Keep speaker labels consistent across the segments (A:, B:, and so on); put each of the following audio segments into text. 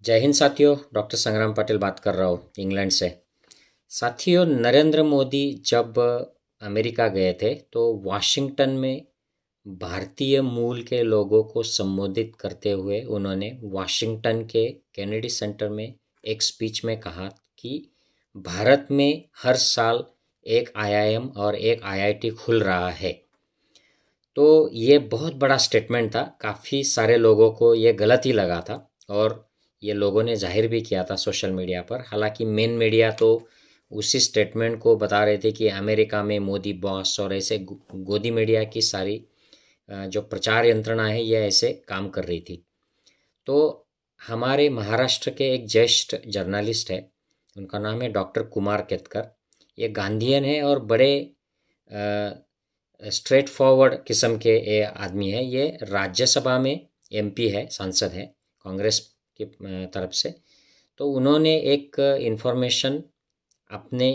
A: जय हिंद साथियों, डॉक्टर संग्राम पाटिल बात कर रहा हूँ इंग्लैंड से। साथियों, नरेंद्र मोदी जब अमेरिका गए थे तो वाशिंगटन में भारतीय मूल के लोगों को संबोधित करते हुए उन्होंने वाशिंगटन के कैनेडी सेंटर में एक स्पीच में कहा कि भारत में हर साल एक आईआईएम और एक आईआईटी खुल रहा है। तो ये बहुत बड़ा स्टेटमेंट था। काफ़ी सारे लोगों को ये गलत ही लगा था और ये लोगों ने जाहिर भी किया था सोशल मीडिया पर। हालांकि मेन मीडिया तो उसी स्टेटमेंट को बता रहे थे कि अमेरिका में मोदी बॉस, और ऐसे गोदी मीडिया की सारी जो प्रचार यंत्रणा है ये ऐसे काम कर रही थी। तो हमारे महाराष्ट्र के एक ज्येष्ठ जर्नलिस्ट है, उनका नाम है डॉक्टर कुमार केतकर। ये गांधीयन है और बड़े स्ट्रेट फॉरवर्ड किस्म के ये आदमी है। ये राज्यसभा में एमपी है, सांसद है कांग्रेस की तरफ से। तो उन्होंने एक इन्फॉर्मेशन अपने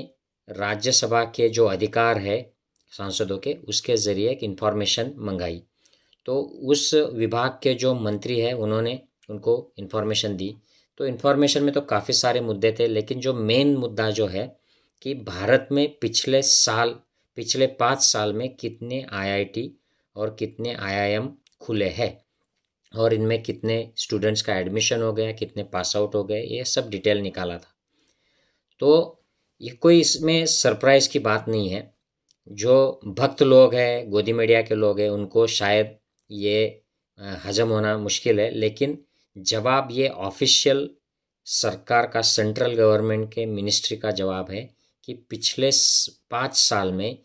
A: राज्यसभा के जो अधिकार है सांसदों के, उसके ज़रिए एक इन्फॉर्मेशन मंगाई। तो उस विभाग के जो मंत्री हैं उन्होंने उनको इन्फॉर्मेशन दी। तो इन्फॉर्मेशन में तो काफ़ी सारे मुद्दे थे, लेकिन जो मेन मुद्दा जो है कि भारत में पिछले 5 साल में कितने आईआईटी और कितने आईआईएम खुले हैं और इनमें कितने स्टूडेंट्स का एडमिशन हो गया, कितने पास आउट हो गए, ये सब डिटेल निकाला था। तो ये कोई इसमें सरप्राइज़ की बात नहीं है। जो भक्त लोग हैं, गोदी मीडिया के लोग हैं, उनको शायद ये हजम होना मुश्किल है, लेकिन जवाब ये ऑफिशियल सरकार का, सेंट्रल गवर्नमेंट के मिनिस्ट्री का जवाब है कि पिछले 5 साल में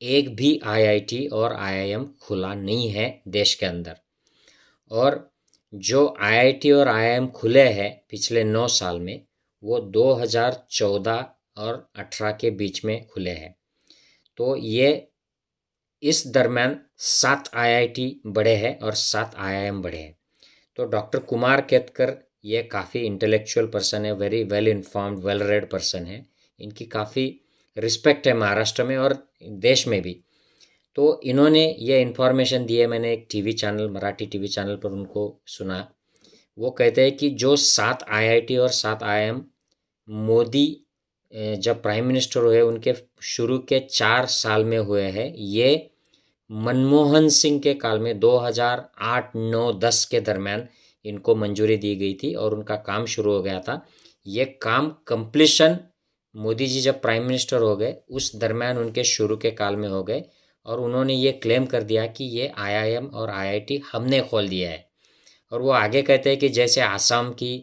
A: एक भी आईआईटी और आईआईएम खुला नहीं है देश के अंदर। और जो आईआईटी और आईआईएम खुले हैं पिछले 9 साल में, वो 2014 और 18 के बीच में खुले हैं। तो ये इस दरम्यान 7 आईआईटी बढ़े हैं और 7 आईआईएम बढ़े हैं। तो डॉक्टर कुमार केतकर ये काफ़ी इंटेलेक्चुअल पर्सन है, very well informed, well read person है। इनकी काफ़ी रिस्पेक्ट है महाराष्ट्र में और देश में भी। तो इन्होंने ये इन्फॉर्मेशन दी है। मैंने एक TV channel, Marathi TV channel पर उनको सुना। वो कहते हैं कि जो 7 आईआईटी और 7 आईआईएम मोदी जब प्राइम मिनिस्टर हुए उनके शुरू के 4 साल में हुए हैं, ये मनमोहन सिंह के काल में 2008, 9, 10 के दरमियान इनको मंजूरी दी गई थी और उनका काम शुरू हो गया था। ये काम कंप्लीशन मोदी जी जब प्राइम मिनिस्टर हो गए उस दरमियान उनके शुरू के काल में हो गए और उन्होंने ये क्लेम कर दिया कि ये आईआईएम और आईआईटी हमने खोल दिया है। और वो आगे कहते हैं कि जैसे आसाम की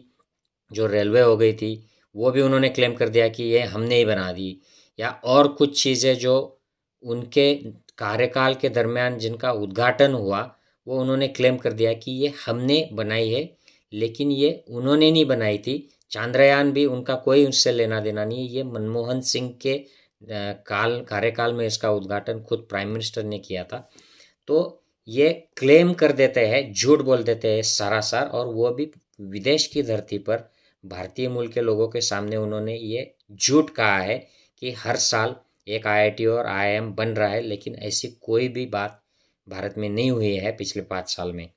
A: जो रेलवे हो गई थी वो भी उन्होंने क्लेम कर दिया कि ये हमने ही बना दी, या और कुछ चीज़ें जो उनके कार्यकाल के दरमियान जिनका उद्घाटन हुआ वो उन्होंने क्लेम कर दिया कि ये हमने बनाई है, लेकिन ये उन्होंने नहीं बनाई थी। चांद्रयान भी उनका कोई उससे लेना देना नहीं है। ये मनमोहन सिंह के कार्यकाल में इसका उद्घाटन खुद प्राइम मिनिस्टर ने किया था। तो ये क्लेम कर देते हैं, झूठ बोल देते हैं सरासर, और वो भी विदेश की धरती पर भारतीय मूल के लोगों के सामने उन्होंने ये झूठ कहा है कि हर साल एक आईआईटी और आईआईएम बन रहा है, लेकिन ऐसी कोई भी बात भारत में नहीं हुई है पिछले 5 साल में।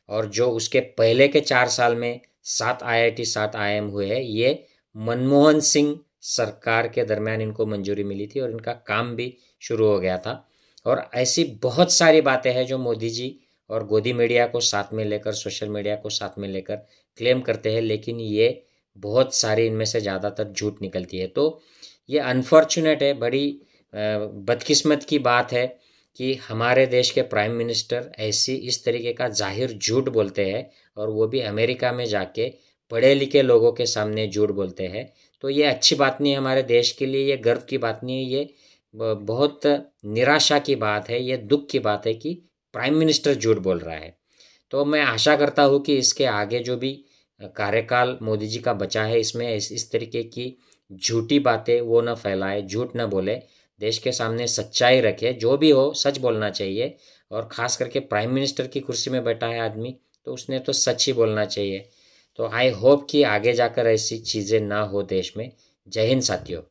A: और जो उसके पहले के 4 साल में 7 आईआईटी 7 आईआईएम हुए हैं, ये मनमोहन सिंह सरकार के दरमियान इनको मंजूरी मिली थी और इनका काम भी शुरू हो गया था। और ऐसी बहुत सारी बातें हैं जो मोदी जी और गोदी मीडिया को साथ में लेकर, सोशल मीडिया को साथ में लेकर क्लेम करते हैं, लेकिन ये बहुत सारी इनमें से ज़्यादातर झूठ निकलती है। तो ये अनफॉर्चुनेट है, बड़ी बदकिस्मत की बात है कि हमारे देश के प्राइम मिनिस्टर ऐसी इस तरीके का जाहिर झूठ बोलते हैं, और वो भी अमेरिका में जाके पढ़े लिखे लोगों के सामने झूठ बोलते हैं। तो ये अच्छी बात नहीं है हमारे देश के लिए, ये गर्व की बात नहीं है, ये बहुत निराशा की बात है, ये दुख की बात है कि प्राइम मिनिस्टर झूठ बोल रहा है। तो मैं आशा करता हूँ कि इसके आगे जो भी कार्यकाल मोदी जी का बचा है, इसमें इस तरीके की झूठी बातें वो न फैलाए, झूठ न बोले, देश के सामने सच्चाई रखे। जो भी हो सच बोलना चाहिए, और ख़ास करके प्राइम मिनिस्टर की कुर्सी में बैठा है आदमी, तो उसने तो सच ही बोलना चाहिए। तो आई होप कि आगे जाकर ऐसी चीज़ें ना हो देश में। जय हिंद साथियों।